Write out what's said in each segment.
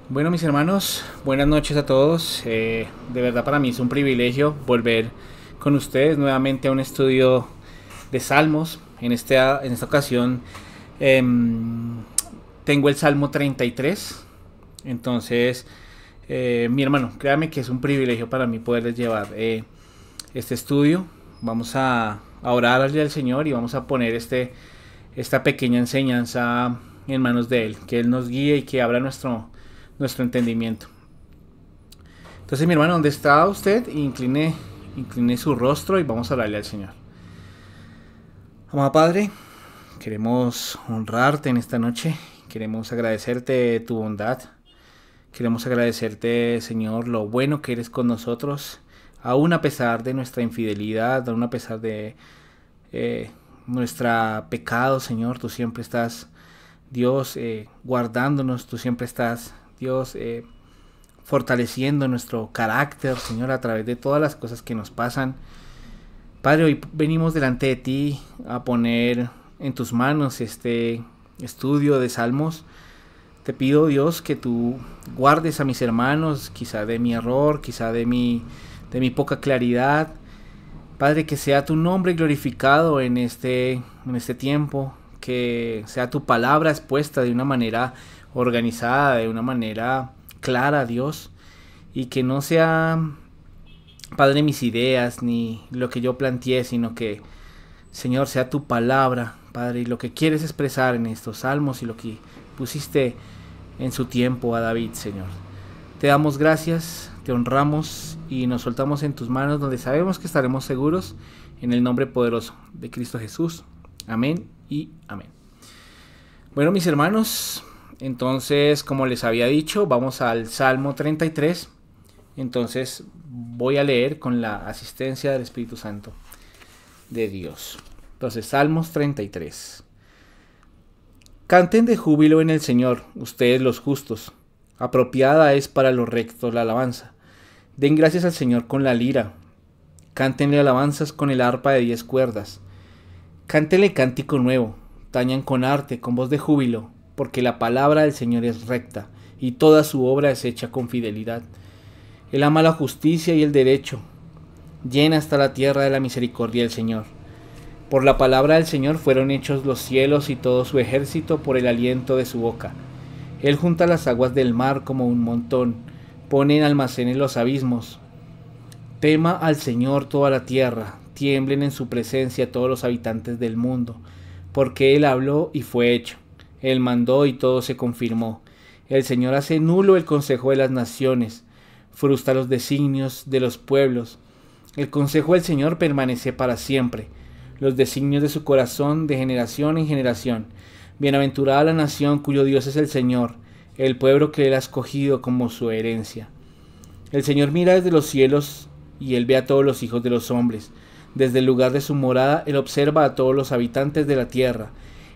Bueno, mis hermanos, buenas noches a todos. De verdad para mí es un privilegio volver con ustedes nuevamente a un estudio de Salmos. En esta ocasión em, tengo el Salmo 33. Entonces, mi hermano, créame que es un privilegio para mí poderles llevar este estudio. Vamos a orarle al Señor y vamos a poner esta pequeña enseñanza en manos de Él. Que Él nos guíe y que abra nuestro entendimiento. Entonces, mi hermano, ¿dónde está usted? Incline su rostro y vamos a hablarle al Señor. Amado Padre, queremos honrarte en esta noche. Queremos agradecerte tu bondad. Queremos agradecerte, Señor, lo bueno que eres con nosotros, aún a pesar de nuestra infidelidad, aún a pesar de nuestra pecado, Señor. Tú siempre estás, Dios, guardándonos. Tú siempre estás, Dios, fortaleciendo nuestro carácter, Señor, a través de todas las cosas que nos pasan. Padre, hoy venimos delante de ti a poner en tus manos este estudio de Salmos. Te pido, Dios, que tú guardes a mis hermanos, quizá de mi error, quizá de mi poca claridad. Padre, que sea tu nombre glorificado en este tiempo, que sea tu palabra expuesta de una manera organizada, de una manera clara, Dios, y que no sea, Padre, mis ideas ni lo que yo planteé, sino que, Señor, sea tu palabra, Padre, y lo que quieres expresar en estos salmos y lo que pusiste en su tiempo a David, Señor. Te damos gracias, te honramos y nos soltamos en tus manos donde sabemos que estaremos seguros en el nombre poderoso de Cristo Jesús. Amén y amén. Bueno, mis hermanos, entonces, como les había dicho, vamos al Salmo 33. Entonces, voy a leer con la asistencia del Espíritu Santo de Dios. Entonces, Salmos 33. Canten de júbilo en el Señor, ustedes los justos. Apropiada es para los rectos la alabanza. Den gracias al Señor con la lira. Cántenle alabanzas con el arpa de 10 cuerdas. Cántenle cántico nuevo. Tañan con arte, con voz de júbilo, porque la palabra del Señor es recta, y toda su obra es hecha con fidelidad. Él ama la justicia y el derecho. Llena hasta la tierra de la misericordia del Señor. Por la palabra del Señor fueron hechos los cielos y todo su ejército por el aliento de su boca. Él junta las aguas del mar como un montón, pone en almacenes los abismos. Tema al Señor toda la tierra, tiemblen en su presencia todos los habitantes del mundo, porque Él habló y fue hecho. Él mandó y todo se confirmó. El Señor hace nulo el consejo de las naciones, frustra los designios de los pueblos. El consejo del Señor permanece para siempre, los designios de su corazón de generación en generación. Bienaventurada la nación cuyo Dios es el Señor, el pueblo que Él ha escogido como su herencia. El Señor mira desde los cielos y Él ve a todos los hijos de los hombres. Desde el lugar de su morada Él observa a todos los habitantes de la tierra.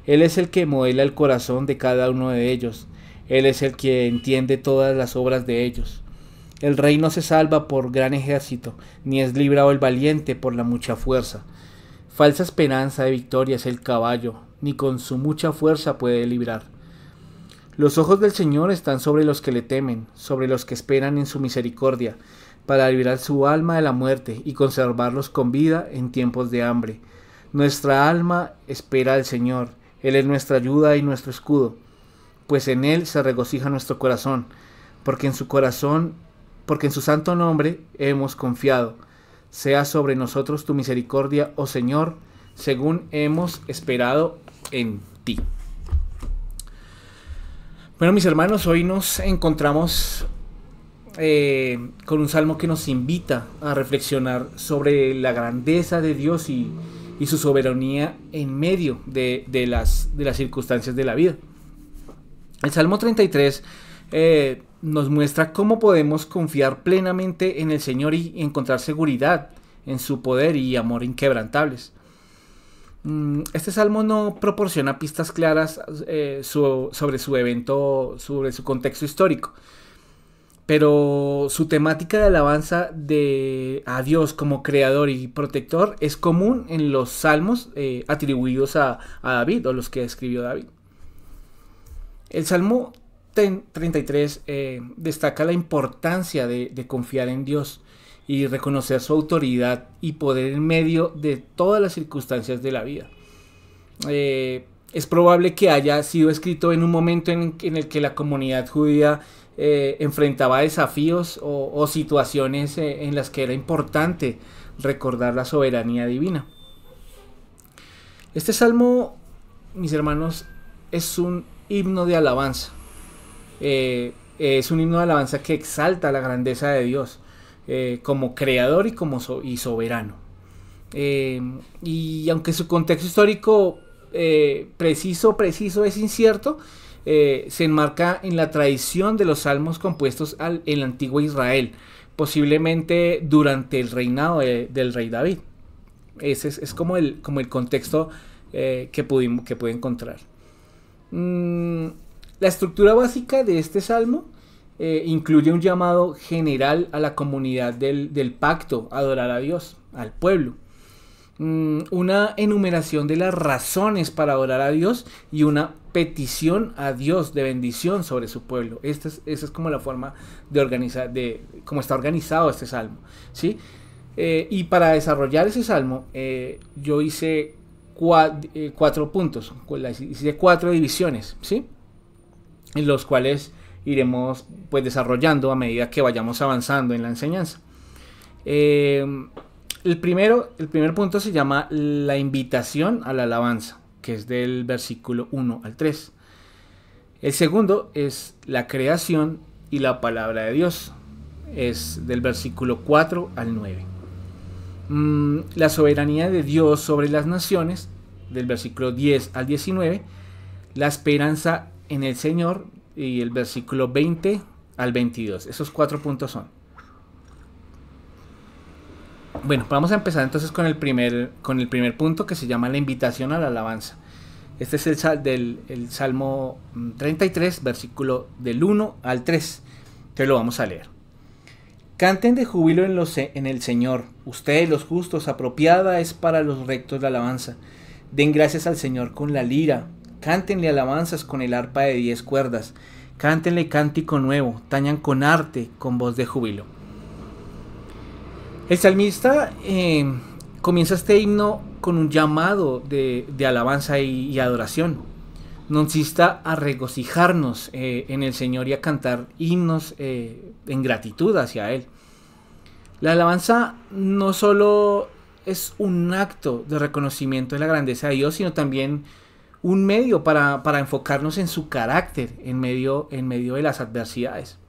Él es el que modela el corazón de cada uno de ellos. Él es el que entiende todas las obras de ellos. El rey no se salva por gran ejército, ni es librado el valiente por la mucha fuerza. Falsa esperanza de victoria es el caballo, ni con su mucha fuerza puede librar. Los ojos del Señor están sobre los que le temen, sobre los que esperan en su misericordia, para librar su alma de la muerte y conservarlos con vida en tiempos de hambre. Nuestra alma espera al Señor, Él es nuestra ayuda y nuestro escudo, pues en Él se regocija nuestro corazón, porque en su santo nombre hemos confiado. Sea sobre nosotros tu misericordia, oh Señor, según hemos esperado en ti. Bueno, mis hermanos, hoy nos encontramos con un salmo que nos invita a reflexionar sobre la grandeza de Dios y su soberanía en medio de las circunstancias de la vida. El Salmo 33 nos muestra cómo podemos confiar plenamente en el Señor y encontrar seguridad en su poder y amor inquebrantables. Este salmo no proporciona pistas claras sobre su evento, sobre su contexto histórico, pero su temática de alabanza a Dios como creador y protector es común en los salmos atribuidos a David, o los que escribió David. El salmo 33 destaca la importancia de confiar en Dios y reconocer su autoridad y poder en medio de todas las circunstancias de la vida. Es probable que haya sido escrito en un momento en el que la comunidad judía enfrentaba desafíos o situaciones en las que era importante recordar la soberanía divina. Este salmo, mis hermanos, es un himno de alabanza. Es un himno de alabanza que exalta la grandeza de Dios como creador y soberano. Y aunque su contexto histórico preciso es incierto, se enmarca en la tradición de los salmos compuestos en el antiguo Israel, posiblemente durante el reinado del rey David. Ese es como el contexto que pude encontrar. La estructura básica de este salmo incluye un llamado general a la comunidad del pacto a adorar a Dios, al pueblo. Una enumeración de las razones para adorar a Dios y una petición a Dios de bendición sobre su pueblo. Esa es como la forma de organizar, cómo está organizado este salmo, ¿sí? Y para desarrollar ese salmo, yo hice 4 puntos, hice 4 divisiones, ¿sí? En los cuales iremos pues desarrollando a medida que vayamos avanzando en la enseñanza. El primer punto se llama la invitación a la alabanza, que es del versículo 1 al 3. El segundo es la creación y la palabra de Dios, es del versículo 4 al 9. La soberanía de Dios sobre las naciones, del versículo 10 al 19. La esperanza en el Señor, y el versículo 20 al 22. Esos 4 puntos son. Bueno, vamos a empezar entonces con el primer punto, que se llama la invitación a la alabanza. Este es el Salmo 33, versículo del 1 al 3. Entonces lo vamos a leer. Canten de júbilo en el Señor, ustedes los justos, apropiada es para los rectos la alabanza. Den gracias al Señor con la lira, cántenle alabanzas con el arpa de 10 cuerdas, cántenle cántico nuevo, tañan con arte, con voz de júbilo. El salmista comienza este himno con un llamado de alabanza y adoración. Nos insta a regocijarnos en el Señor y a cantar himnos en gratitud hacia Él. La alabanza no solo es un acto de reconocimiento de la grandeza de Dios, sino también un medio para enfocarnos en su carácter en medio de las adversidades.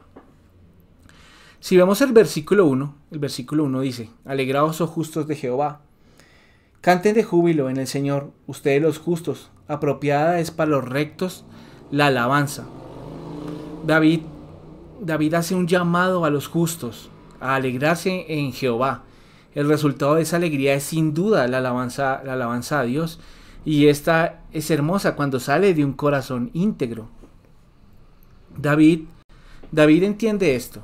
Si vemos el versículo 1 dice: Alegraos, oh justos de Jehová, canten de júbilo en el Señor, ustedes los justos, apropiada es para los rectos la alabanza. David hace un llamado a los justos a alegrarse en Jehová. El resultado de esa alegría es sin duda la alabanza a Dios, y esta es hermosa cuando sale de un corazón íntegro. David entiende esto.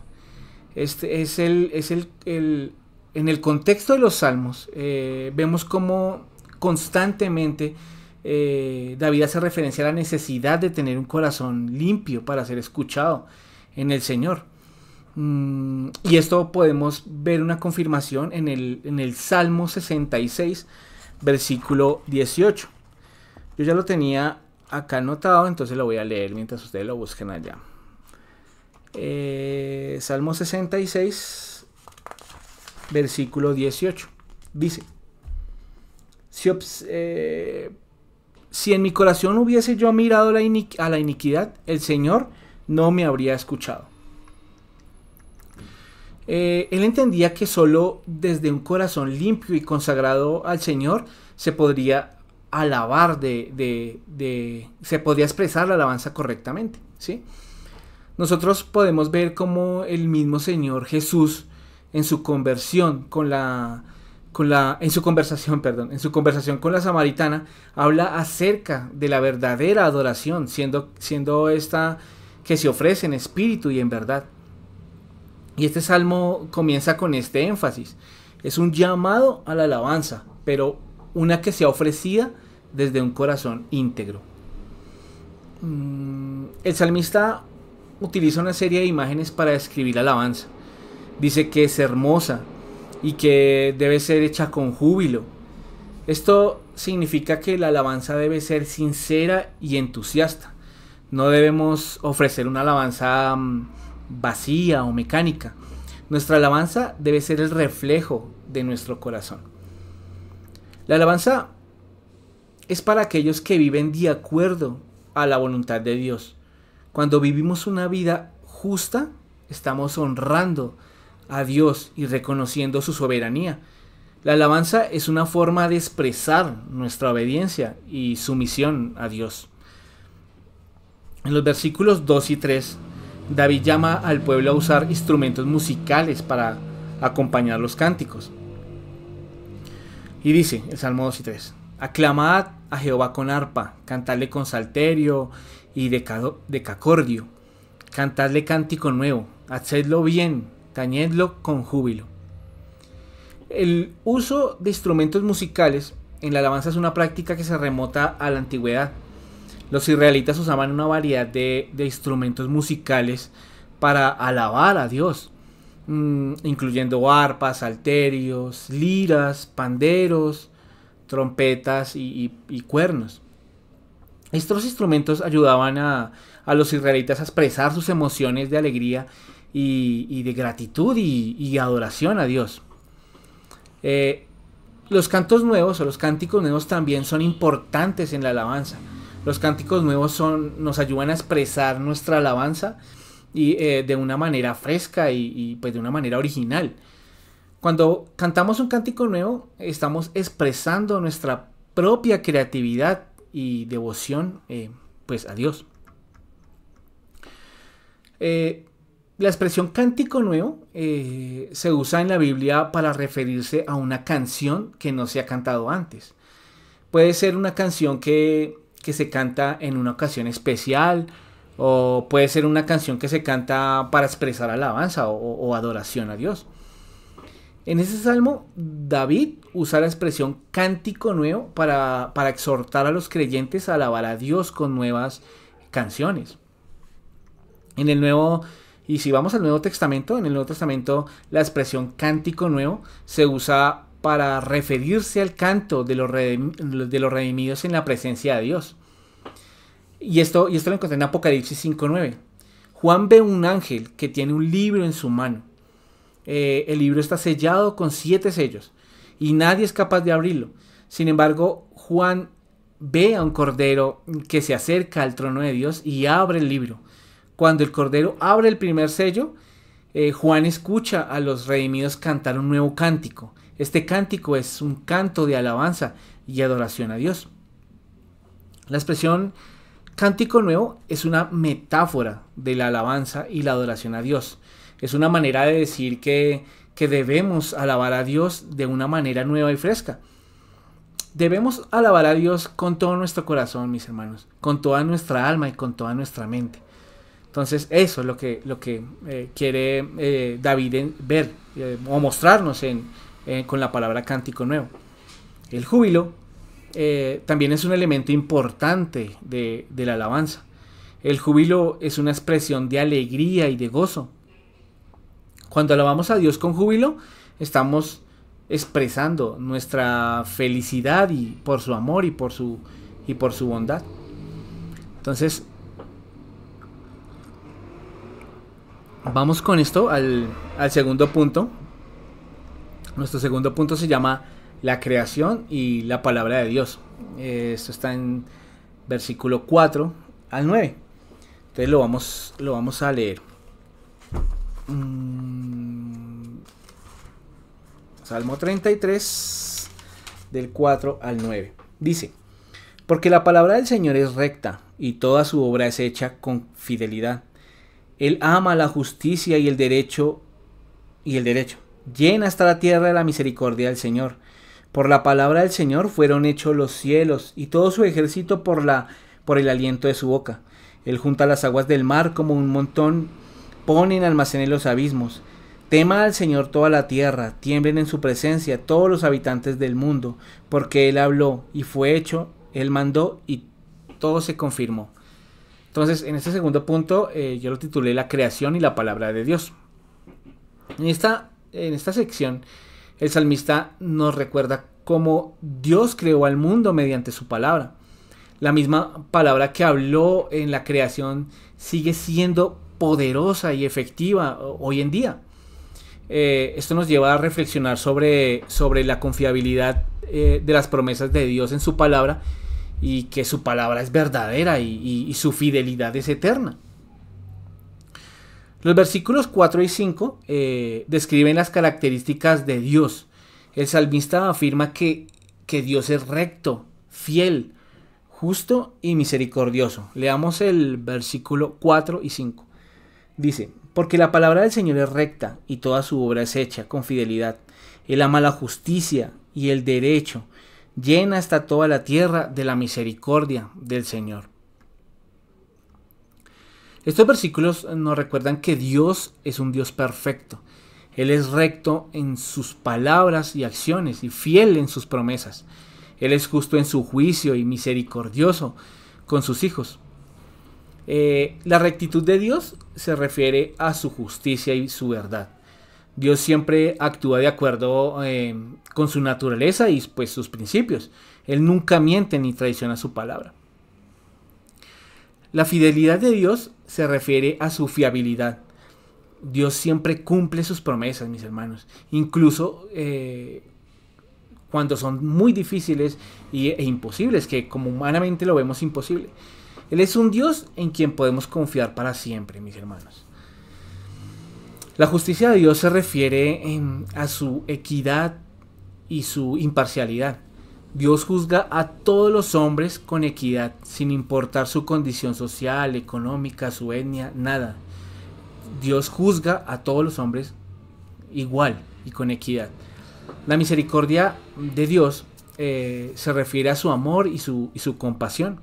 Este es en el contexto de los salmos, vemos cómo constantemente David hace referencia a la necesidad de tener un corazón limpio para ser escuchado en el Señor. Y esto podemos ver una confirmación en el Salmo 66, versículo 18. Yo ya lo tenía acá anotado, entonces lo voy a leer mientras ustedes lo busquen allá. Salmo 66, versículo 18. Dice: si en mi corazón hubiese yo mirado a la iniquidad, el Señor no me habría escuchado. Él entendía que solo desde un corazón limpio y consagrado al Señor se podría alabar, se podría expresar la alabanza correctamente, ¿sí? Nosotros podemos ver cómo el mismo Señor Jesús en su conversación con la samaritana habla acerca de la verdadera adoración, siendo esta que se ofrece en espíritu y en verdad. Y este salmo comienza con este énfasis. Es un llamado a la alabanza, pero una que sea ofrecida desde un corazón íntegro. El salmista utiliza una serie de imágenes para describir la alabanza. Dice que es hermosa y que debe ser hecha con júbilo. Esto significa que la alabanza debe ser sincera y entusiasta. No debemos ofrecer una alabanza vacía o mecánica. Nuestra alabanza debe ser el reflejo de nuestro corazón. La alabanza es para aquellos que viven de acuerdo a la voluntad de Dios. Cuando vivimos una vida justa, estamos honrando a Dios y reconociendo su soberanía. La alabanza es una forma de expresar nuestra obediencia y sumisión a Dios. En los versículos 2 y 3, David llama al pueblo a usar instrumentos musicales para acompañar los cánticos. Y dice, el Salmo 2 y 3, aclamad a Jehová con arpa, cantadle con salterio y decacordio, cantadle cántico nuevo, hacedlo bien, tañedlo con júbilo. El uso de instrumentos musicales en la alabanza es una práctica que se remota a la antigüedad. Los israelitas usaban una variedad de instrumentos musicales para alabar a Dios, incluyendo arpas, salterios, liras, panderos, trompetas y cuernos. Estos instrumentos ayudaban a los israelitas a expresar sus emociones de alegría y de gratitud y adoración a Dios. Los cantos nuevos o los cánticos nuevos también son importantes en la alabanza. Los cánticos nuevos nos ayudan a expresar nuestra alabanza y de una manera fresca y pues de una manera original. Cuando cantamos un cántico nuevo, estamos expresando nuestra propia creatividad y devoción pues a Dios. La expresión cántico nuevo se usa en la Biblia para referirse a una canción que no se ha cantado antes. Puede ser una canción que se canta en una ocasión especial, o puede ser una canción que se canta para expresar alabanza o adoración a Dios. En ese salmo, David usa la expresión cántico nuevo para exhortar a los creyentes a alabar a Dios con nuevas canciones. Y si vamos al Nuevo Testamento, en el Nuevo Testamento la expresión cántico nuevo se usa para referirse al canto de los redimidos en la presencia de Dios. Y esto lo encontré en Apocalipsis 5:9. Juan ve un ángel que tiene un libro en su mano. El libro está sellado con 7 sellos y nadie es capaz de abrirlo. Sin embargo, Juan ve a un cordero que se acerca al trono de Dios y abre el libro. Cuando el cordero abre el primer sello, Juan escucha a los redimidos cantar un nuevo cántico. Este cántico es un canto de alabanza y adoración a Dios. La expresión cántico nuevo es una metáfora de la alabanza y la adoración a Dios. Es una manera de decir que debemos alabar a Dios de una manera nueva y fresca. Debemos alabar a Dios con todo nuestro corazón, mis hermanos, con toda nuestra alma y con toda nuestra mente. Entonces eso es lo que quiere David ver o mostrarnos con la palabra cántico nuevo. El júbilo también es un elemento importante de la alabanza. El júbilo es una expresión de alegría y de gozo. Cuando alabamos a Dios con júbilo, estamos expresando nuestra felicidad y por su amor y por su bondad. Entonces, vamos con esto al segundo punto. Nuestro segundo punto se llama la creación y la palabra de Dios. Esto está en versículo 4 al 9. Entonces lo vamos a leer. Salmo 33 del 4 al 9. Dice: porque la palabra del Señor es recta y toda su obra es hecha con fidelidad. Él ama la justicia y el derecho. Llena hasta la tierra de la misericordia del Señor. Por la palabra del Señor fueron hechos los cielos y todo su ejército por el aliento de su boca. Él junta las aguas del mar como un montón, pone en almacenes los abismos. Tema al Señor toda la tierra, tiemblen en su presencia todos los habitantes del mundo, porque Él habló y fue hecho, Él mandó y todo se confirmó. Entonces, en este segundo punto, yo lo titulé La creación y la palabra de Dios. En esta sección, el salmista nos recuerda cómo Dios creó al mundo mediante su palabra. La misma palabra que habló en la creación sigue siendo poderosa y efectiva hoy en día. Esto nos lleva a reflexionar sobre la confiabilidad de las promesas de Dios en su palabra, y que su palabra es verdadera y su fidelidad es eterna. Los versículos 4 y 5 describen las características de Dios. El salmista afirma que Dios es recto, fiel, justo y misericordioso. Leamos el versículo 4 y 5. Dice: porque la palabra del Señor es recta y toda su obra es hecha con fidelidad. Él ama la justicia y el derecho. Llena está toda la tierra de la misericordia del Señor. Estos versículos nos recuerdan que Dios es un Dios perfecto. Él es recto en sus palabras y acciones y fiel en sus promesas. Él es justo en su juicio y misericordioso con sus hijos. La rectitud de Dios se refiere a su justicia y su verdad. Dios siempre actúa de acuerdo con su naturaleza y pues sus principios. Él nunca miente ni traiciona su palabra. La fidelidad de Dios se refiere a su fiabilidad. Dios siempre cumple sus promesas, mis hermanos. Incluso cuando son muy difíciles e imposibles, que como humanamente lo vemos imposible. Él es un Dios en quien podemos confiar para siempre, mis hermanos. La justicia de Dios se refiere a su equidad y su imparcialidad. Dios juzga a todos los hombres con equidad, sin importar su condición social, económica, su etnia, nada. Dios juzga a todos los hombres igual y con equidad. La misericordia de Dios se refiere a su amor y su compasión.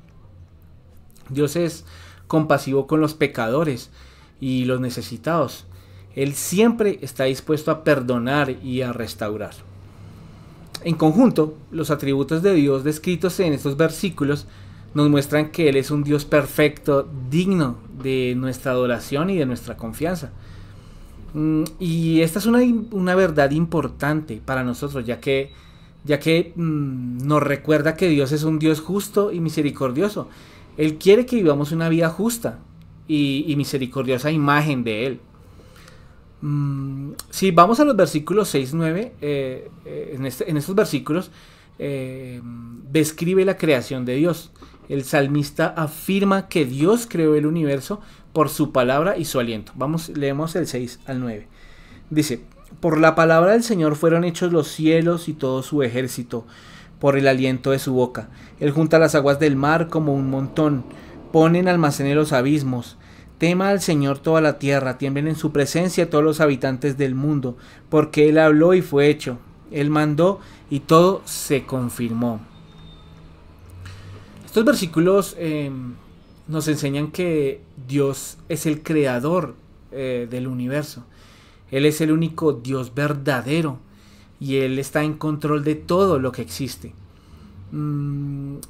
Dios es compasivo con los pecadores y los necesitados. Él siempre está dispuesto a perdonar y a restaurar. En conjunto, los atributos de Dios descritos en estos versículos nos muestran que Él es un Dios perfecto, digno de nuestra adoración y de nuestra confianza. Y esta es una verdad importante para nosotros, ya que nos recuerda que Dios es un Dios justo y misericordioso. Él quiere que vivamos una vida justa y misericordiosa imagen de Él. Si vamos a los versículos 6 y 9, en estos versículos describe la creación de Dios. El salmista afirma que Dios creó el universo por su palabra y su aliento. Leemos el 6 al 9. Dice: por la palabra del Señor fueron hechos los cielos y todo su ejército, por el aliento de su boca. Él junta las aguas del mar como un montón, pone en almacén los abismos. Tema al Señor toda la tierra, tiemblen en su presencia todos los habitantes del mundo, porque Él habló y fue hecho. Él mandó y todo se confirmó. Estos versículos nos enseñan que Dios es el creador del universo. Él es el único Dios verdadero y Él está en control de todo lo que existe.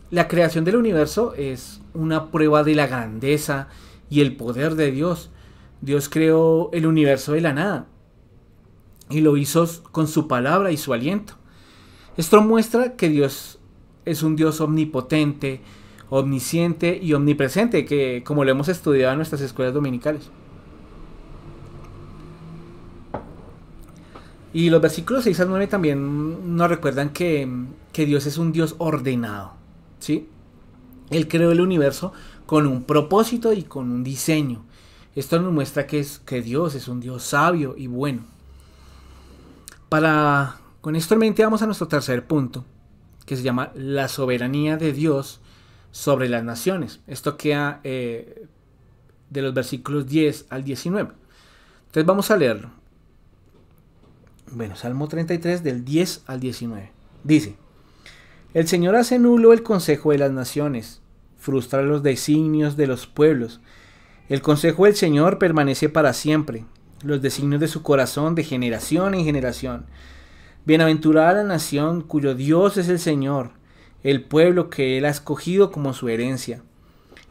La creación del universo es una prueba de la grandeza y el poder de Dios. Dios creó el universo de la nada y lo hizo con su palabra y su aliento. Esto muestra que Dios es un Dios omnipotente, omnisciente y omnipresente, que como lo hemos estudiado en nuestras escuelas dominicales. Y los versículos 6 al 9 también nos recuerdan que Dios es un Dios ordenado, ¿sí? Él creó el universo con un propósito y con un diseño. Esto nos muestra que Dios es un Dios sabio y bueno. Con esto en mente vamos a nuestro tercer punto, que se llama la soberanía de Dios sobre las naciones. Esto queda de los versículos 10 al 19. Entonces vamos a leerlo. Bueno, Salmo 33 del 10 al 19. Dice: el Señor hace nulo el consejo de las naciones, frustra los designios de los pueblos. El consejo del Señor permanece para siempre, los designios de su corazón de generación en generación. Bienaventurada la nación cuyo Dios es el Señor, el pueblo que Él ha escogido como su herencia.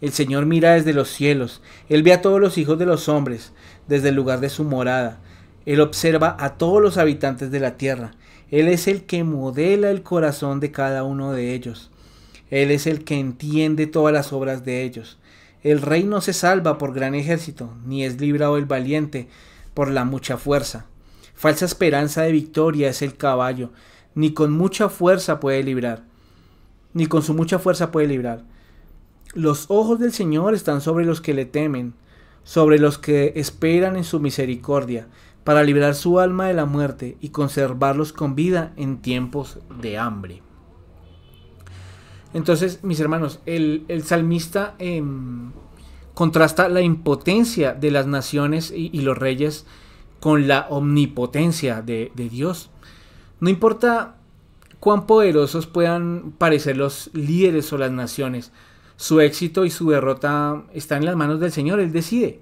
El Señor mira desde los cielos. Él ve a todos los hijos de los hombres desde el lugar de su morada. Él observa a todos los habitantes de la tierra. Él es el que modela el corazón de cada uno de ellos. Él es el que entiende todas las obras de ellos. El rey no se salva por gran ejército, ni es librado el valiente por la mucha fuerza. Falsa esperanza de victoria es el caballo, ni con mucha fuerza puede librar, ni con su mucha fuerza puede librar. Los ojos del Señor están sobre los que le temen, sobre los que esperan en su misericordia, para librar su alma de la muerte y conservarlos con vida en tiempos de hambre. Entonces, mis hermanos, el salmista contrasta la impotencia de las naciones y los reyes con la omnipotencia de Dios. No importa cuán poderosos puedan parecer los líderes o las naciones, su éxito y su derrota están en las manos del Señor. Él decide.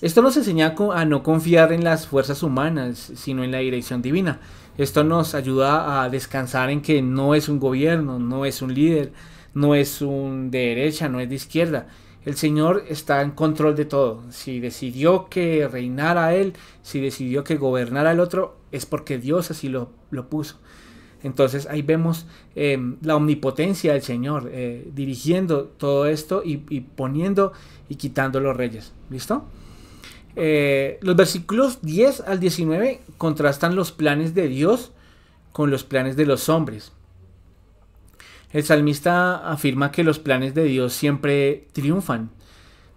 Esto nos enseña a no confiar en las fuerzas humanas, sino en la dirección divina. Esto nos ayuda a descansar en que no es un gobierno, no es un líder, no es un de derecha, no es de izquierda. El Señor está en control de todo. Si decidió que reinara Él, si decidió que gobernara el otro, es porque Dios así lo puso. Entonces ahí vemos la omnipotencia del Señor dirigiendo todo esto y poniendo y quitando los reyes. ¿Listo? Los versículos 10 al 19 contrastan los planes de Dios con los planes de los hombres. El salmista afirma que los planes de Dios siempre triunfan,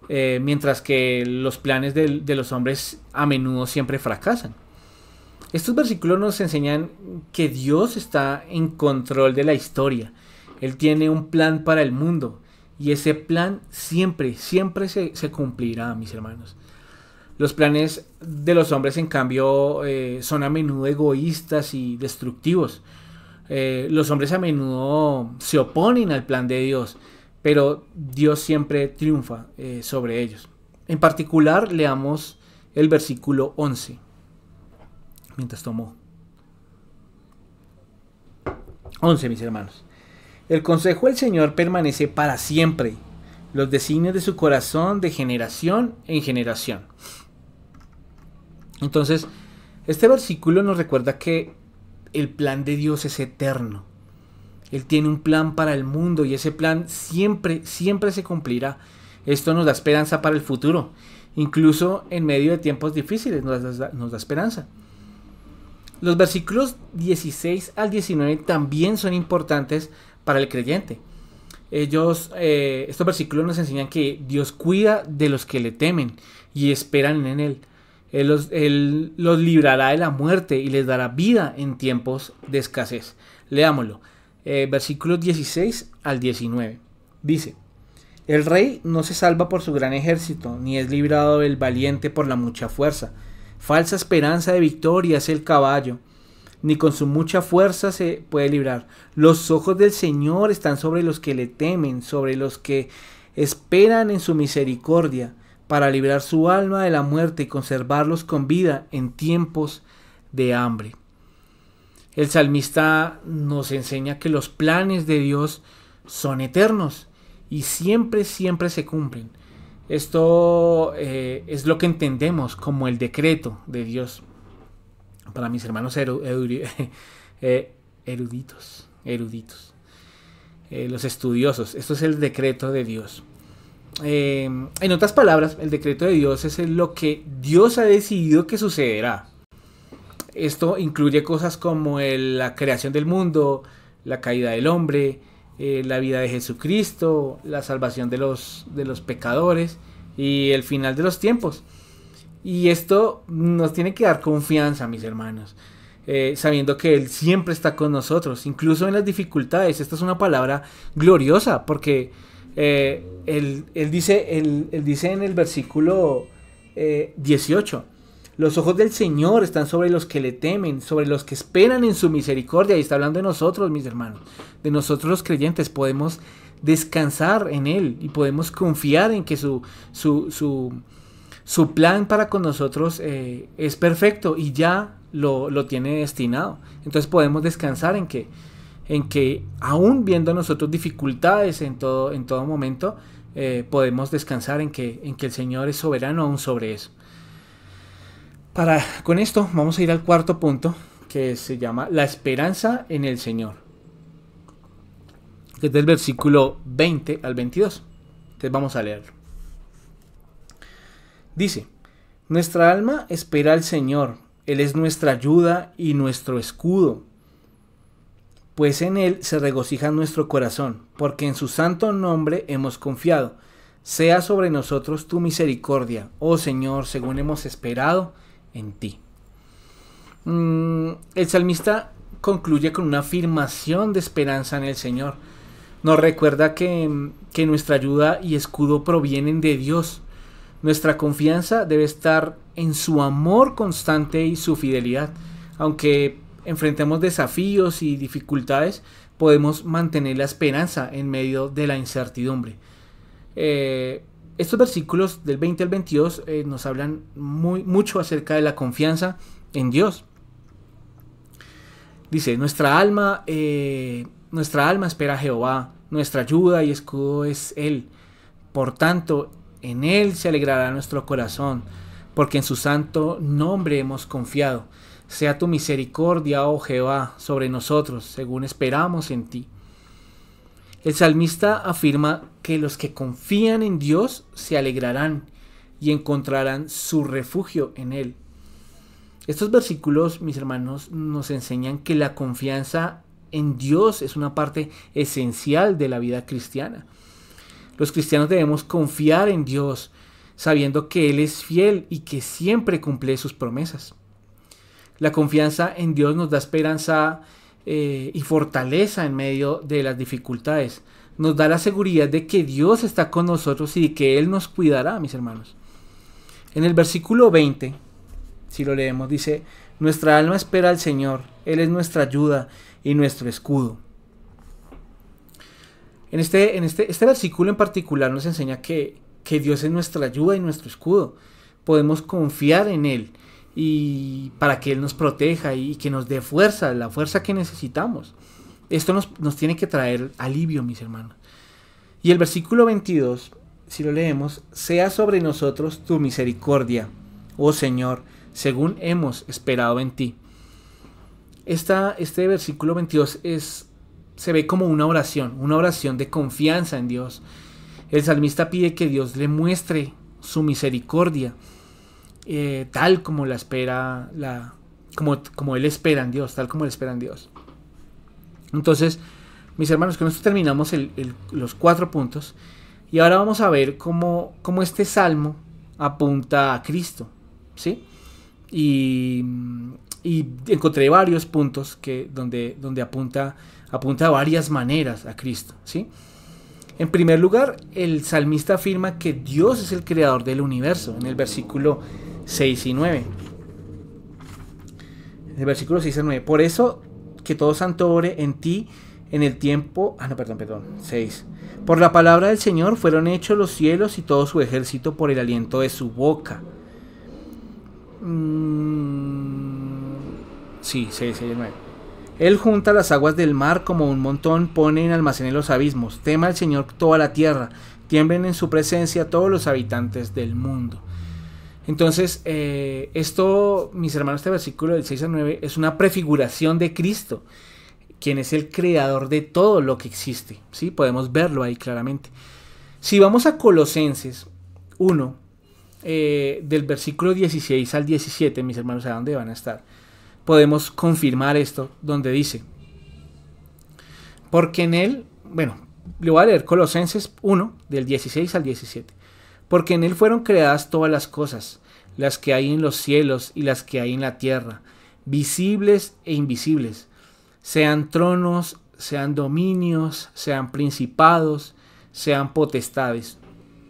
mientras que los planes de los hombres a menudo siempre fracasan. Estos versículos nos enseñan que Dios está en control de la historia. Él tiene un plan para el mundo y ese plan siempre se cumplirá, mis hermanos. Los planes de los hombres, en cambio, son a menudo egoístas y destructivos. Los hombres a menudo se oponen al plan de Dios, pero Dios siempre triunfa sobre ellos. En particular, leamos el versículo 11. Mientras tomo 11, mis hermanos. El consejo del Señor permanece para siempre, los designios de su corazón de generación en generación. Entonces, este versículo nos recuerda que el plan de Dios es eterno. Él tiene un plan para el mundo y ese plan siempre se cumplirá. Esto nos da esperanza para el futuro. Incluso en medio de tiempos difíciles nos da esperanza. Los versículos 16 al 19 también son importantes para el creyente. Estos versículos nos enseñan que Dios cuida de los que le temen y esperan en Él. Él los librará de la muerte y les dará vida en tiempos de escasez. Leámoslo. Versículos 16 al 19. Dice: el rey no se salva por su gran ejército, ni es librado el valiente por la mucha fuerza. Falsa esperanza de victoria es el caballo, ni con su mucha fuerza se puede librar. Los ojos del Señor están sobre los que le temen, sobre los que esperan en su misericordia, para librar su alma de la muerte y conservarlos con vida en tiempos de hambre. El salmista nos enseña que los planes de Dios son eternos y siempre se cumplen. Esto es lo que entendemos como el decreto de Dios. Para mis hermanos eruditos, los estudiosos, esto es el decreto de Dios. En otras palabras, el decreto de Dios es lo que Dios ha decidido que sucederá. Esto incluye cosas como la creación del mundo, la caída del hombre, la vida de Jesucristo, la salvación de los pecadores y el final de los tiempos. Y esto nos tiene que dar confianza, mis hermanos, sabiendo que Él siempre está con nosotros, incluso en las dificultades. Esta es una palabra gloriosa porque él dice en el versículo 18: los ojos del Señor están sobre los que le temen, sobre los que esperan en su misericordia. Y está hablando de nosotros, mis hermanos, de nosotros los creyentes. Podemos descansar en Él y podemos confiar en que su plan para con nosotros es perfecto y ya lo tiene destinado. Entonces podemos descansar en que aún viendo nosotros dificultades en todo momento, podemos descansar en que el Señor es soberano aún sobre eso. Con esto vamos a ir al cuarto punto, que se llama la esperanza en el Señor, que es del versículo 20 al 22. Entonces vamos a leerlo. Dice: nuestra alma espera al Señor, Él es nuestra ayuda y nuestro escudo, pues en Él se regocija nuestro corazón, porque en su santo nombre hemos confiado. Sea sobre nosotros tu misericordia, oh Señor, según hemos esperado en ti. El salmista concluye con una afirmación de esperanza en el Señor. Nos recuerda que nuestra ayuda y escudo provienen de Dios. Nuestra confianza debe estar en su amor constante y su fidelidad. Aunque enfrentemos desafíos y dificultades, podemos mantener la esperanza en medio de la incertidumbre. Estos versículos del 20 al 22 nos hablan mucho acerca de la confianza en Dios. Dice: nuestra alma espera a Jehová, nuestra ayuda y escudo es Él. Por tanto, en Él se alegrará nuestro corazón, porque en su santo nombre hemos confiado. Sea tu misericordia, oh Jehová, sobre nosotros, según esperamos en ti. El salmista afirma que los que confían en Dios se alegrarán y encontrarán su refugio en Él. Estos versículos, mis hermanos, nos enseñan que la confianza en Dios es una parte esencial de la vida cristiana. Los cristianos debemos confiar en Dios, sabiendo que Él es fiel y que siempre cumple sus promesas. La confianza en Dios nos da esperanza y fortaleza en medio de las dificultades. Nos da la seguridad de que Dios está con nosotros y de que Él nos cuidará, mis hermanos. En el versículo 20, si lo leemos, dice: nuestra alma espera al Señor, Él es nuestra ayuda y nuestro escudo. Este versículo en particular nos enseña que Dios es nuestra ayuda y nuestro escudo. Podemos confiar en Él y para que Él nos proteja y que nos dé fuerza, la fuerza que necesitamos. Esto nos tiene que traer alivio, mis hermanos. Y el versículo 22, si lo leemos: sea sobre nosotros tu misericordia, oh Señor, según hemos esperado en ti. Este versículo 22 se ve como una oración de confianza en Dios. El salmista pide que Dios le muestre su misericordia, tal como la espera, como él espera en Dios, tal como él espera en Dios. Entonces, mis hermanos, con esto terminamos los 4 puntos. Y ahora vamos a ver cómo este salmo apunta a Cristo, ¿sí? Y encontré varios puntos donde apunta de varias maneras a Cristo, ¿sí? En primer lugar, el salmista afirma que Dios es el creador del universo, en el versículo 6 y 9. En el versículo 6 y 9. Por eso que todo santo ore en ti en el tiempo... 6. Por la palabra del Señor fueron hechos los cielos y todo su ejército por el aliento de su boca. 6 y 9. Él junta las aguas del mar como un montón, pone en almacén los abismos. Tema al Señor toda la tierra, tiemblen en su presencia todos los habitantes del mundo. Entonces, esto, mis hermanos, este versículo del 6 al 9 es una prefiguración de Cristo, quien es el creador de todo lo que existe, ¿sí? Podemos verlo ahí claramente. Si vamos a Colosenses 1, del versículo 16 al 17, mis hermanos, ¿a dónde van a estar? Podemos confirmar esto, donde dice: porque en Él, le voy a leer Colosenses 1, del 16 al 17. Porque en Él fueron creadas todas las cosas, las que hay en los cielos y las que hay en la tierra, visibles e invisibles, sean tronos, sean dominios, sean principados, sean potestades.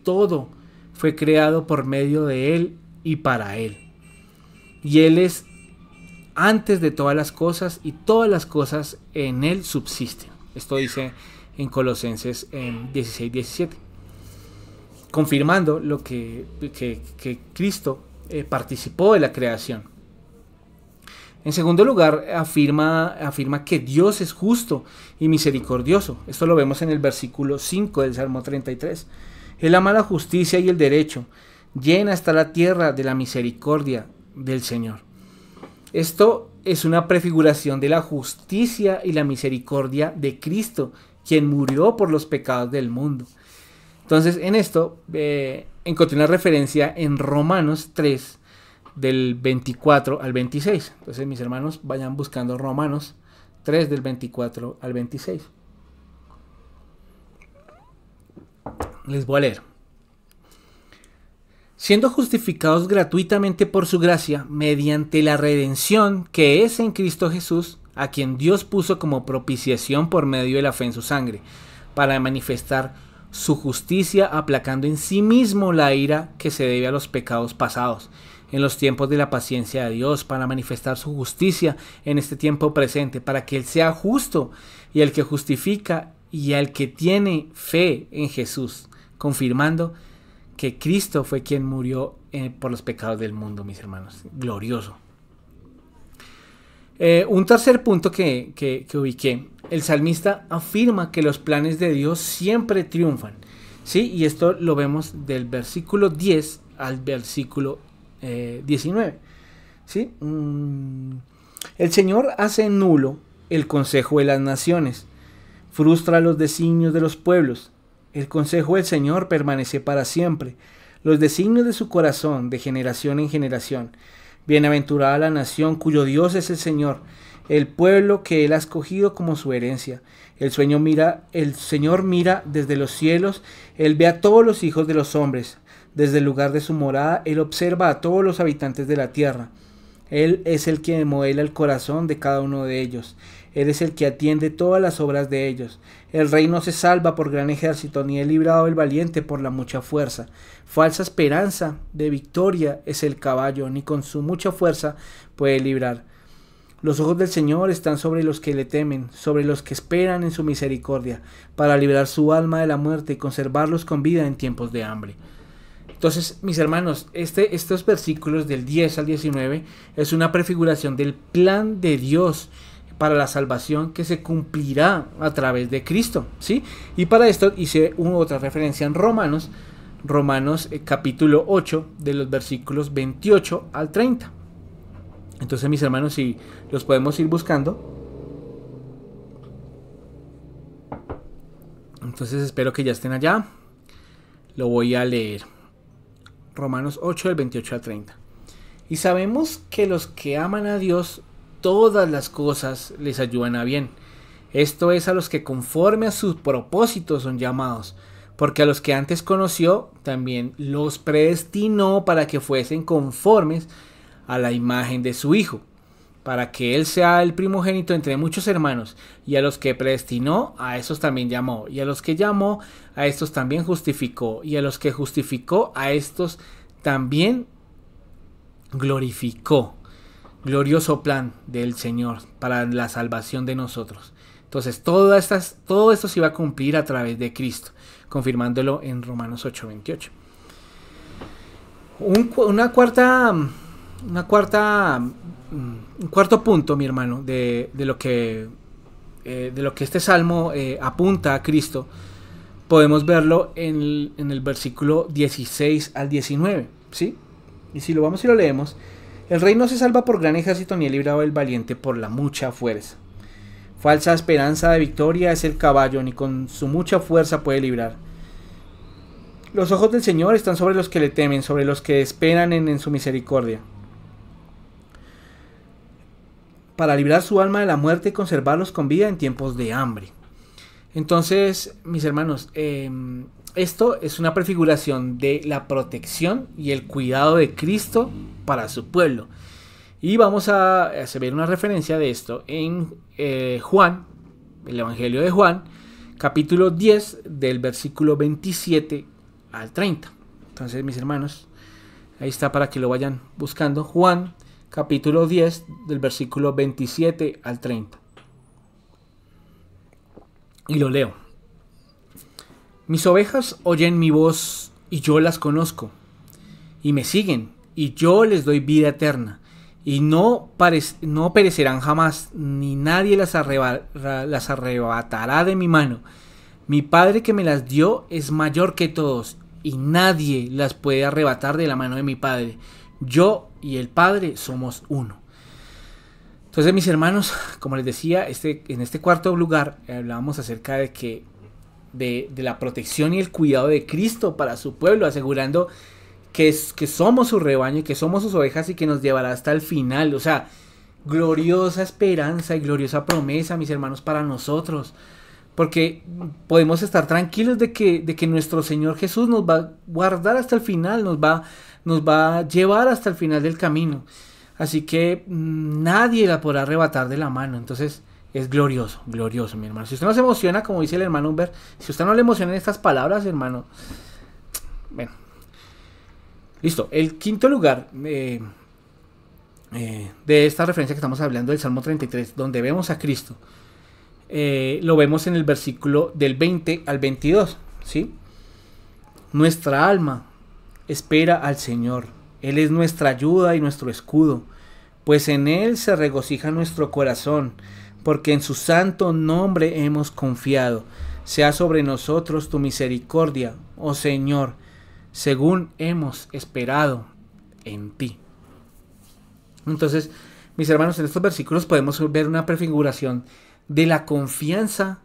Todo fue creado por medio de Él y para Él. Y Él es antes de todas las cosas y todas las cosas en Él subsisten. Esto dice en Colosenses 16-17. Confirmando lo que Cristo participó de la creación. En segundo lugar, afirma que Dios es justo y misericordioso. Esto lo vemos en el versículo 5 del Salmo 33. Él ama la justicia y el derecho. Llena está la tierra de la misericordia del Señor. Esto es una prefiguración de la justicia y la misericordia de Cristo, quien murió por los pecados del mundo. Entonces, en esto encontré una referencia en Romanos 3, del 24 al 26. Entonces, mis hermanos, vayan buscando Romanos 3, del 24 al 26. Les voy a leer. Siendo justificados gratuitamente por su gracia, mediante la redención que es en Cristo Jesús, a quien Dios puso como propiciación por medio de la fe en su sangre, para manifestar su justicia, aplacando en sí mismo la ira que se debe a los pecados pasados, en los tiempos de la paciencia de Dios, para manifestar su justicia en este tiempo presente, para que Él sea justo y el que justifica y al que tiene fe en Jesús, confirmando que Cristo fue quien murió por los pecados del mundo, mis hermanos. Glorioso. Un tercer punto que ubiqué. El salmista afirma que los planes de Dios siempre triunfan. ¿Sí? Y esto lo vemos del versículo 10 al versículo 19. ¿Sí? El Señor hace nulo el consejo de las naciones. Frustra los designios de los pueblos. El consejo del Señor permanece para siempre, los designios de su corazón de generación en generación. Bienaventurada la nación cuyo Dios es el Señor, el pueblo que Él ha escogido como su herencia. El Señor mira desde los cielos, Él ve a todos los hijos de los hombres. Desde el lugar de su morada, Él observa a todos los habitantes de la tierra. Él es el que modela el corazón de cada uno de ellos. Él es el que atiende todas las obras de ellos. El rey no se salva por gran ejército, ni es librado el valiente por la mucha fuerza. Falsa esperanza de victoria es el caballo, ni con su mucha fuerza puede librar. Los ojos del Señor están sobre los que le temen, sobre los que esperan en su misericordia, para librar su alma de la muerte y conservarlos con vida en tiempos de hambre. Entonces, mis hermanos, estos versículos del 10 al 19 es una prefiguración del plan de Dios para la salvación que se cumplirá a través de Cristo, ¿sí? Y para esto hice otra referencia en Romanos capítulo 8, de los versículos 28 al 30. Entonces, mis hermanos, si los podemos ir buscando. Entonces, espero que ya estén allá. Lo voy a leer. Romanos 8, del 28 al 30. Y sabemos que los que aman a Dios, todas las cosas les ayudan a bien. Esto es a los que conforme a sus propósitos son llamados. Porque a los que antes conoció, también los predestinó para que fuesen conformes a la imagen de su Hijo, para que Él sea el primogénito entre muchos hermanos. Y a los que predestinó, a esos también llamó. Y a los que llamó, a estos también justificó. Y a los que justificó, a estos también glorificó. Glorioso plan del Señor para la salvación de nosotros. Entonces, todo esto se iba a cumplir a través de Cristo, confirmándolo en Romanos 8:28. Un cuarto punto, mi hermano, de lo que este salmo apunta a Cristo, podemos verlo en el versículo 16 al 19, ¿sí? Y si lo vamos y lo leemos: el rey no se salva por gran ejército, ni es librado el valiente por la mucha fuerza. Falsa esperanza de victoria es el caballo, ni con su mucha fuerza puede librar. Los ojos del Señor están sobre los que le temen, sobre los que esperan en su misericordia, para librar su alma de la muerte y conservarlos con vida en tiempos de hambre. Entonces, mis hermanos, esto es una prefiguración de la protección y el cuidado de Cristo para su pueblo. Y vamos a ver una referencia de esto en Juan, el Evangelio de Juan, capítulo 10, del versículo 27 al 30. Entonces, mis hermanos, ahí está para que lo vayan buscando. Juan, capítulo 10, del versículo 27 al 30. Y lo leo. Mis ovejas oyen mi voz y yo las conozco, y me siguen, y yo les doy vida eterna, y no perecerán jamás, ni nadie las arrebatará de mi mano. Mi Padre que me las dio es mayor que todos, y nadie las puede arrebatar de la mano de mi Padre. Yo y el Padre somos uno. Entonces, mis hermanos, como les decía, en este cuarto lugar hablábamos acerca de que de la protección y el cuidado de Cristo para su pueblo, asegurando que somos su rebaño y que somos sus ovejas y que nos llevará hasta el final. O sea, gloriosa esperanza y gloriosa promesa, mis hermanos, para nosotros. Porque podemos estar tranquilos de que nuestro Señor Jesús nos va a guardar hasta el final, nos va a llevar hasta el final del camino. Así que nadie la podrá arrebatar de la mano. Entonces es glorioso, glorioso, mi hermano. Si usted no se emociona, como dice el hermano Humbert, si usted no le emociona en estas palabras, hermano, bueno, listo. El quinto lugar de esta referencia que estamos hablando, del Salmo 33, donde vemos a Cristo, lo vemos en el versículo del 20 al 22, ¿sí? Nuestra alma espera al Señor. Él es nuestra ayuda y nuestro escudo, pues en Él se regocija nuestro corazón, porque en su santo nombre hemos confiado. Sea sobre nosotros tu misericordia, oh Señor, según hemos esperado en ti. Entonces, mis hermanos, en estos versículos podemos ver una prefiguración de la confianza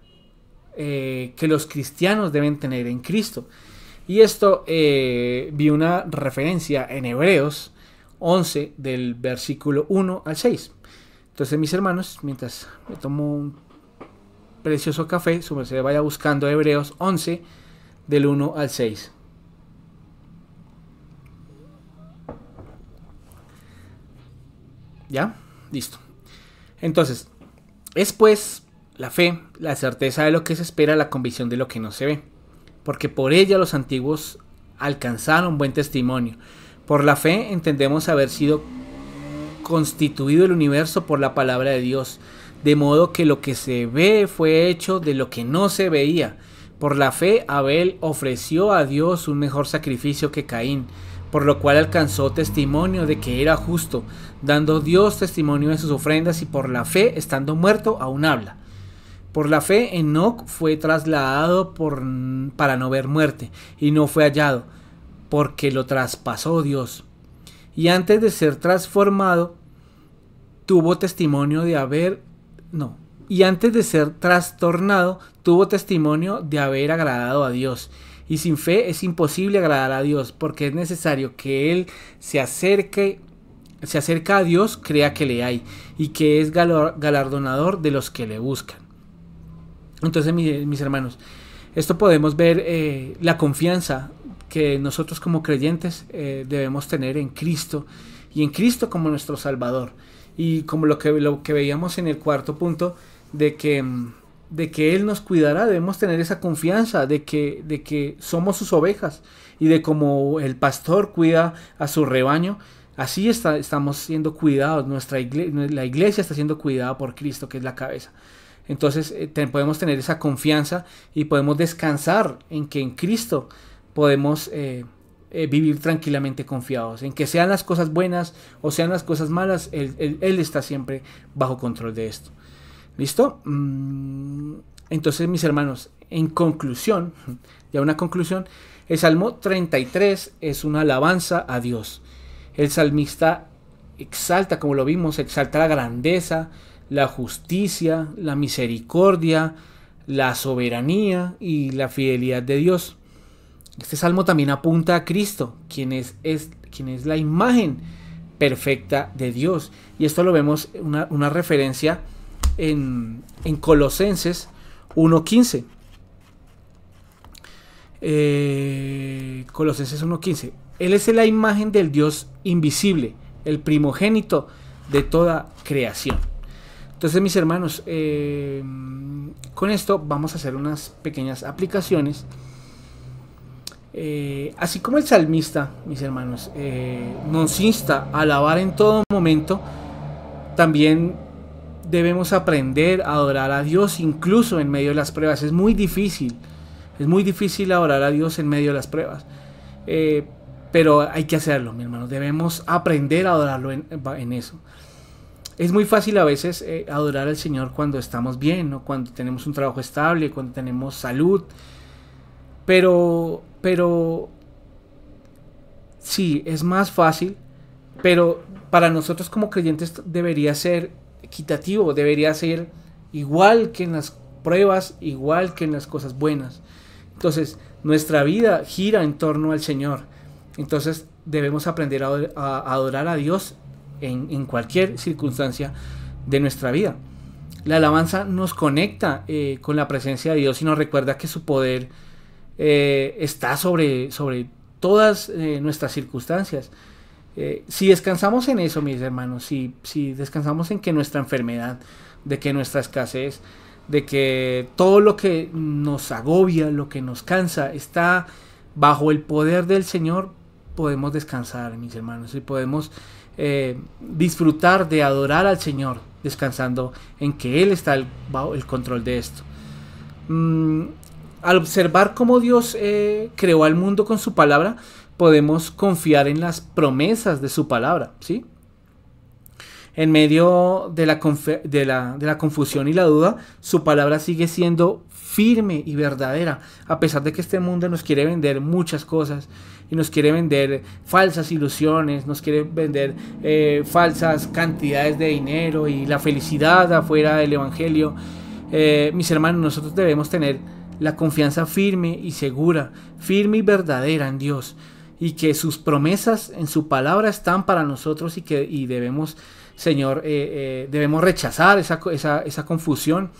que los cristianos deben tener en Cristo. Y esto vi una referencia en Hebreos 11 del versículo 1 al 6. Entonces, mis hermanos, mientras me tomo un precioso café, su merced vaya buscando Hebreos 11 del 1 al 6. ¿Ya? Listo. Entonces, es pues la fe, la certeza de lo que se espera, la convicción de lo que no se ve. Porque por ella los antiguos alcanzaron buen testimonio. Por la fe entendemos haber sido constituido el universo por la palabra de Dios, de modo que lo que se ve fue hecho de lo que no se veía. Por la fe Abel ofreció a Dios un mejor sacrificio que Caín, por lo cual alcanzó testimonio de que era justo, dando Dios testimonio de sus ofrendas, y por la fe, estando muerto, aún habla. Por la fe Enoc fue trasladado para no ver muerte, y no fue hallado, porque lo traspasó Dios. Y antes de ser transformado, tuvo testimonio de haber... No. Y antes de ser trastornado, tuvo testimonio de haber agradado a Dios. Y sin fe es imposible agradar a Dios, porque es necesario que Él se acerca a Dios, crea que le hay, y que es galardonador de los que le buscan. Entonces, mis hermanos, esto podemos ver la confianza que nosotros como creyentes debemos tener en Cristo, y en Cristo como nuestro Salvador. Y como lo que veíamos en el cuarto punto, de que Él nos cuidará, debemos tener esa confianza de que somos sus ovejas, y de como el pastor cuida a su rebaño, así estamos siendo cuidados. La iglesia está siendo cuidada por Cristo, que es la cabeza. Entonces podemos tener esa confianza y podemos descansar en que en Cristo podemos vivir tranquilamente confiados. En que sean las cosas buenas o sean las cosas malas, Él está siempre bajo control de esto. ¿Listo? Entonces, mis hermanos, en conclusión, ya una conclusión, el Salmo 33 es una alabanza a Dios. El salmista exalta, como lo vimos, exalta la grandeza, la justicia, la misericordia, la soberanía y la fidelidad de Dios. Este salmo también apunta a Cristo, quien es la imagen perfecta de Dios. Y esto lo vemos una referencia en Colosenses 1:15. Colosenses 1:15. Él es la imagen del Dios invisible, el primogénito de toda creación. Entonces, mis hermanos, con esto vamos a hacer unas pequeñas aplicaciones. Así como el salmista, mis hermanos, nos insta a alabar en todo momento, también debemos aprender a adorar a Dios incluso en medio de las pruebas. Es muy difícil adorar a Dios en medio de las pruebas, pero hay que hacerlo, mis hermanos. Debemos aprender a adorarlo en eso. Es muy fácil a veces adorar al Señor cuando estamos bien, ¿no? Cuando tenemos un trabajo estable, cuando tenemos salud, pero Sí, es más fácil, pero para nosotros como creyentes debería ser equitativo, debería ser igual que en las pruebas, igual que en las cosas buenas. Entonces, nuestra vida gira en torno al Señor. Entonces, debemos aprender a adorar a Dios en cualquier circunstancia de nuestra vida. La alabanza nos conecta con la presencia de Dios y nos recuerda que su poder está sobre todas nuestras circunstancias. Si descansamos en eso, mis hermanos, si descansamos en que nuestra enfermedad, de que nuestra escasez, de que todo lo que nos agobia, lo que nos cansa, está bajo el poder del Señor, podemos descansar, mis hermanos, y podemos disfrutar de adorar al Señor, descansando en que Él está bajo el control de esto. Al observar cómo Dios creó al mundo con su palabra, podemos confiar en las promesas de su palabra, ¿sí? En medio de la confusión y la duda, su palabra sigue siendo firme y verdadera, a pesar de que este mundo nos quiere vender muchas cosas y nos quiere vender falsas ilusiones, nos quiere vender falsas cantidades de dinero y la felicidad afuera del evangelio. Mis hermanos, nosotros debemos tener la confianza firme y segura, firme y verdadera en Dios, y que sus promesas en su palabra están para nosotros y debemos, Señor, debemos rechazar esa confusión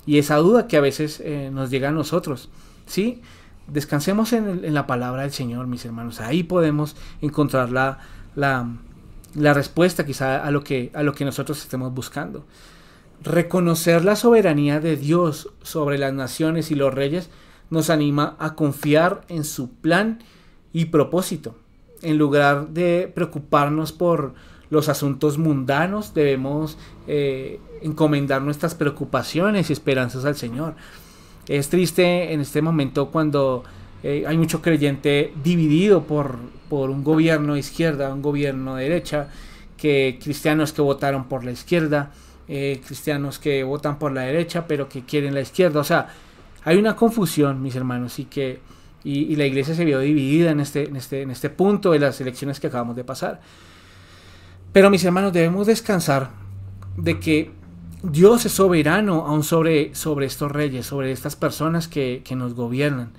y esa duda que a veces nos llega a nosotros, ¿sí? Descansemos en la palabra del Señor, mis hermanos. Ahí podemos encontrar la respuesta quizá a lo que nosotros estemos buscando. Reconocer la soberanía de Dios sobre las naciones y los reyes nos anima a confiar en su plan y propósito. En lugar de preocuparnos por los asuntos mundanos, debemos encomendar nuestras preocupaciones y esperanzas al Señor. Es triste en este momento cuando hay mucho creyente dividido por un gobierno de izquierda, un gobierno de derecha, que cristianos que votaron por la izquierda, cristianos que votan por la derecha pero que quieren la izquierda. O sea, hay una confusión, mis hermanos, y la iglesia se vio dividida en este punto de las elecciones que acabamos de pasar. Pero, mis hermanos, debemos descansar de que Dios es soberano aún sobre estos reyes, sobre estas personas que nos gobiernan.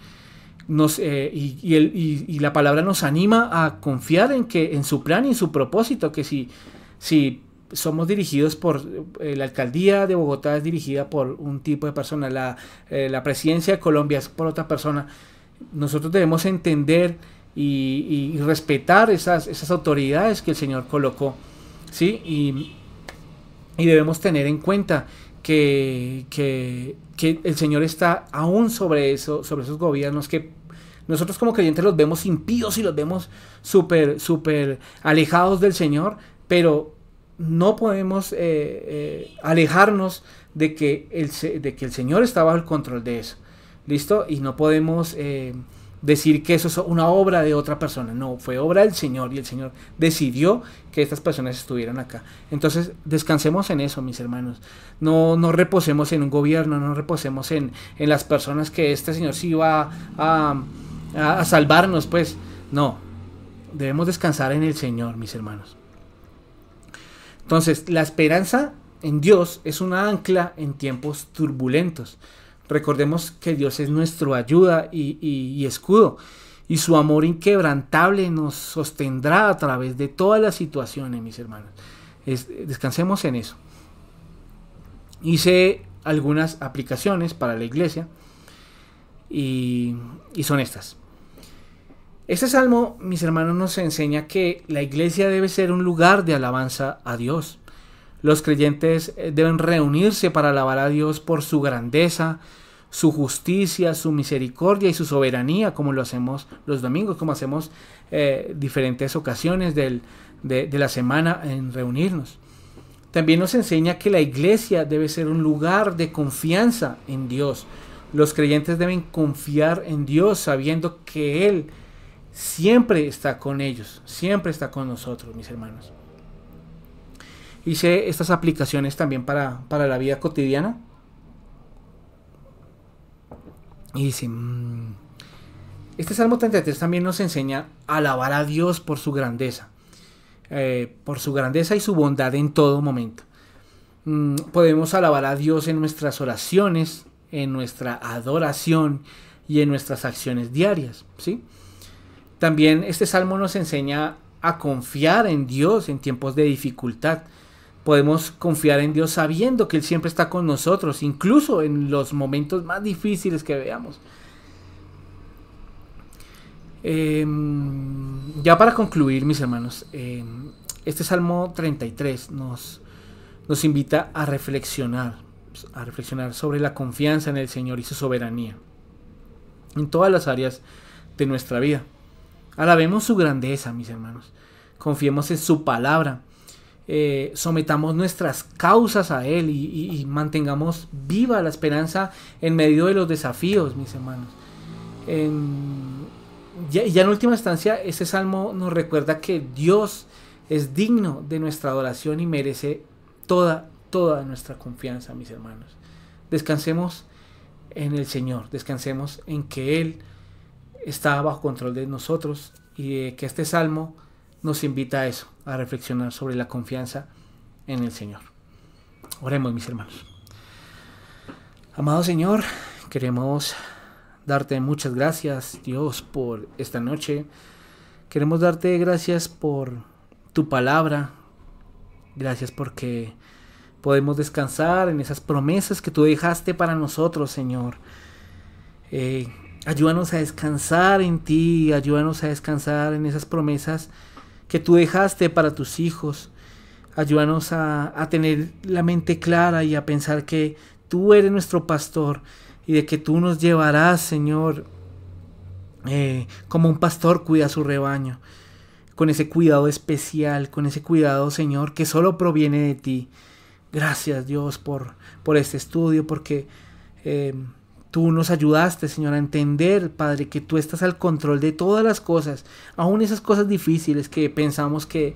Y la palabra nos anima a confiar en su plan y en su propósito, que si somos dirigidos por la alcaldía de Bogotá, es dirigida por un tipo de persona, la presidencia de Colombia es por otra persona, nosotros debemos entender y respetar esas autoridades que el Señor colocó, ¿sí? Y debemos tener en cuenta que el Señor está aún sobre esos gobiernos que nosotros como creyentes los vemos impíos y los vemos súper alejados del Señor, pero no podemos alejarnos de que el Señor está bajo el control de eso. ¿Listo? Y no podemos decir que eso es una obra de otra persona. No, fue obra del Señor y el Señor decidió que estas personas estuvieran acá. Entonces, descansemos en eso, mis hermanos. No reposemos en un gobierno, no reposemos en las personas que este Señor sí va a salvarnos, pues. No, debemos descansar en el Señor, mis hermanos. Entonces, la esperanza en Dios es una ancla en tiempos turbulentos. Recordemos que Dios es nuestra ayuda y escudo, y su amor inquebrantable nos sostendrá a través de todas las situaciones, mis hermanos. Descansemos en eso. Hice algunas aplicaciones para la iglesia y son estas. Este salmo, mis hermanos, nos enseña que la iglesia debe ser un lugar de alabanza a Dios. Los creyentes deben reunirse para alabar a Dios por su grandeza, su justicia, su misericordia y su soberanía, como lo hacemos los domingos, como hacemos diferentes ocasiones de la semana en reunirnos. También nos enseña que la iglesia debe ser un lugar de confianza en Dios. Los creyentes deben confiar en Dios sabiendo que Él siempre está con ellos, siempre está con nosotros, mis hermanos. Hice estas aplicaciones también para la vida cotidiana. Y dice, Este Salmo 33 también nos enseña a alabar a Dios por su grandeza y su bondad en todo momento. Podemos alabar a Dios en nuestras oraciones, en nuestra adoración y en nuestras acciones diarias, ¿sí? También este Salmo nos enseña a confiar en Dios en tiempos de dificultad. Podemos confiar en Dios sabiendo que Él siempre está con nosotros, incluso en los momentos más difíciles que veamos. Ya para concluir, mis hermanos, este Salmo 33 nos invita a reflexionar sobre la confianza en el Señor y su soberanía en todas las áreas de nuestra vida. Alabemos su grandeza, mis hermanos. Confiemos en su palabra. Sometamos nuestras causas a Él y mantengamos viva la esperanza en medio de los desafíos, mis hermanos. Ya en última instancia, este salmo nos recuerda que Dios es digno de nuestra adoración y merece toda nuestra confianza, mis hermanos. Descansemos en el Señor, descansemos en que Él está bajo control de nosotros y que este salmo nos invita a eso, a reflexionar sobre la confianza en el Señor. Oremos, mis hermanos. Amado Señor, queremos darte muchas gracias, Dios, por esta noche. Queremos darte gracias por tu palabra. Gracias porque podemos descansar en esas promesas que tú dejaste para nosotros, Señor. Ayúdanos a descansar en ti, ayúdanos a descansar en esas promesas que tú dejaste para tus hijos. Ayúdanos a tener la mente clara y a pensar que tú eres nuestro pastor y de que tú nos llevarás, Señor, como un pastor cuida a su rebaño, con ese cuidado especial, con ese cuidado, Señor, que solo proviene de ti. Gracias, Dios, por este estudio, porque tú nos ayudaste, Señor, a entender, Padre, que tú estás al control de todas las cosas, aún esas cosas difíciles que pensamos que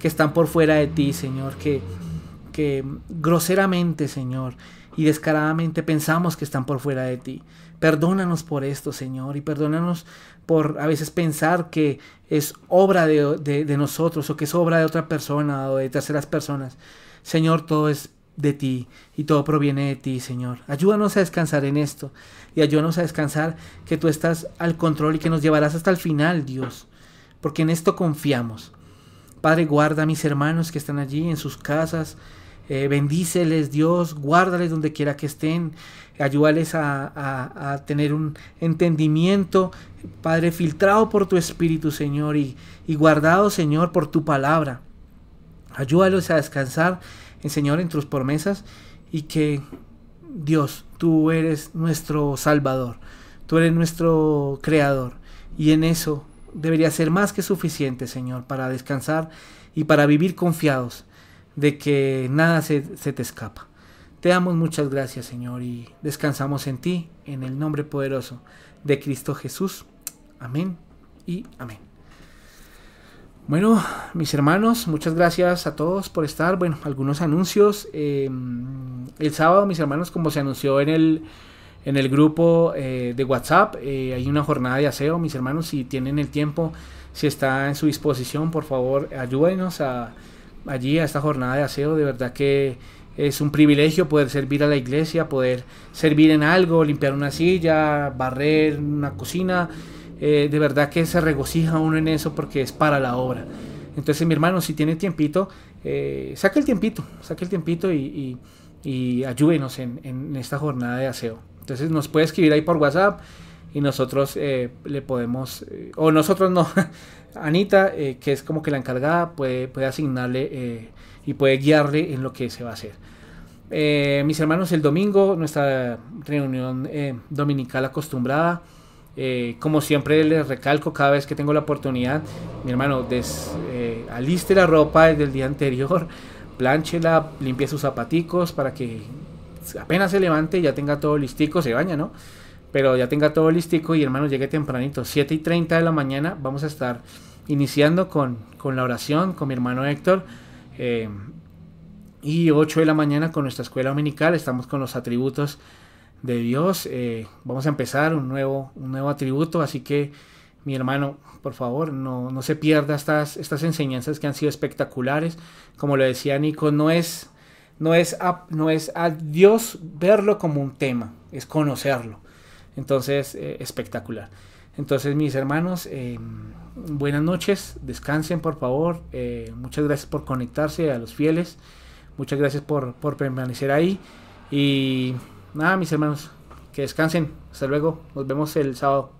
están por fuera de ti, Señor, que groseramente, Señor, y descaradamente pensamos que están por fuera de ti. Perdónanos por esto, Señor, y perdónanos por a veces pensar que es obra de nosotros, o que es obra de otra persona o de terceras personas. Señor, todo es de ti y todo proviene de ti, Señor. Ayúdanos a descansar en esto y ayúdanos a descansar que tú estás al control y que nos llevarás hasta el final, Dios, porque en esto confiamos. Padre, guarda a mis hermanos que están allí en sus casas. Bendíceles, Dios, guárdales donde quiera que estén, ayúdales a tener un entendimiento, Padre, filtrado por tu Espíritu, Señor, y guardado, Señor, por tu palabra. Ayúdalos a descansar, Señor, en tus promesas, y que, Dios, tú eres nuestro Salvador, tú eres nuestro Creador, y en eso debería ser más que suficiente, Señor, para descansar y para vivir confiados de que nada se te escapa. Te damos muchas gracias, Señor, y descansamos en ti, en el nombre poderoso de Cristo Jesús. Amén y amén. Bueno, mis hermanos, muchas gracias a todos por estar. Bueno, algunos anuncios. El sábado, mis hermanos, como se anunció en el grupo de WhatsApp, hay una jornada de aseo, mis hermanos. Si tienen el tiempo, si está en su disposición, por favor, ayúdenos allí a esta jornada de aseo. De verdad que es un privilegio poder servir a la iglesia, poder servir en algo, limpiar una silla, barrer una cocina. De verdad que se regocija uno en eso porque es para la obra. Entonces, mi hermano, si tiene tiempito, saque el tiempito y ayúdenos en esta jornada de aseo. Entonces nos puede escribir ahí por WhatsApp y nosotros le podemos, o nosotros no, Anita, que es como que la encargada, puede asignarle y puede guiarle en lo que se va a hacer. Mis hermanos, el domingo, nuestra reunión dominical acostumbrada. Como siempre les recalco cada vez que tengo la oportunidad, mi hermano, aliste la ropa desde el día anterior, plánchela, limpie sus zapaticos para que apenas se levante ya tenga todo listico, se baña, ¿no? Pero ya tenga todo listico y, hermano, llegue tempranito, 7:30 de la mañana, vamos a estar iniciando con la oración con mi hermano Héctor, y 8 de la mañana con nuestra escuela dominical. Estamos con los atributos de Dios. Vamos a empezar un nuevo atributo, así que mi hermano, por favor, no se pierda estas enseñanzas que han sido espectaculares. Como lo decía Nico, no es a Dios verlo como un tema, es conocerlo. Entonces, espectacular. Entonces, mis hermanos, buenas noches, descansen por favor. Muchas gracias por conectarse, a los fieles. Muchas gracias por permanecer ahí. Y nada, mis hermanos, que descansen. Hasta luego, nos vemos el sábado.